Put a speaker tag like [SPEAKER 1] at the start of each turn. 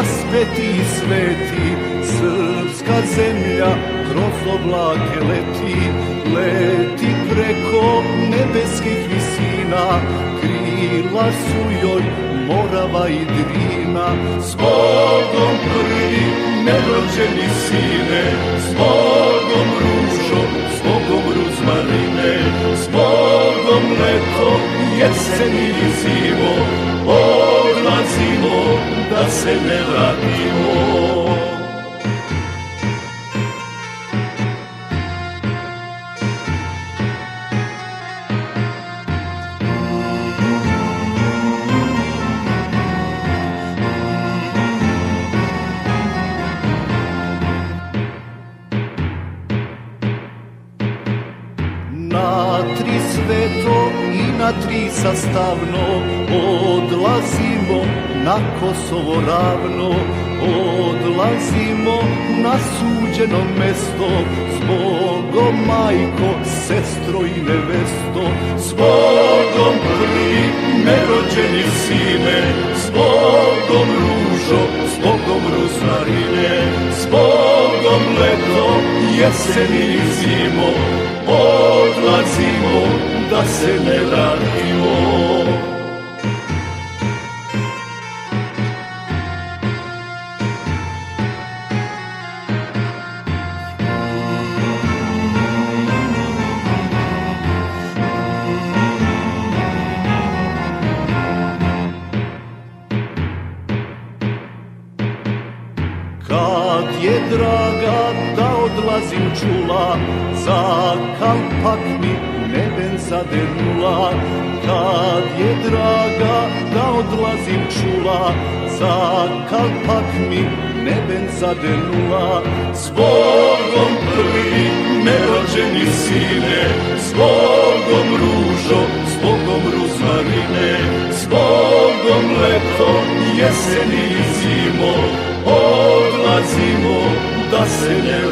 [SPEAKER 1] raspeti i sveti, srpska zemlja kroz oblake leti, leti preko nebeskih visina, krila su joj Morava i Drina. S Bogom prvi nerođeni sine, s Bogom ružo, s Bogom ruzmarine, s Bogom leto, jesen i zimo, odlazimo da se ne vratimo. Na tri sveto i na tri sastavno odlazimo na Kosovo ravno, odlazimo na suđeno mesto, s Bogom majko, sestro i nevesto, s Bogom prvi nerođeni sine, s Bogom ružo, s Bogom ruzmarine, s Bogom leto, jesen i zimo, odlazimo da se ne vratimo. Kad je draga da odlazim čula, za kalpak mi neben zadenula. Kad je draga da odlazim čula, za kalpak mi neben zadenula. S Bogom prvi nerođeni sine, s Bogom ružo, s Bogom ruzmarine, s Bogom leto, jesen i zimo, odlazimo da se ne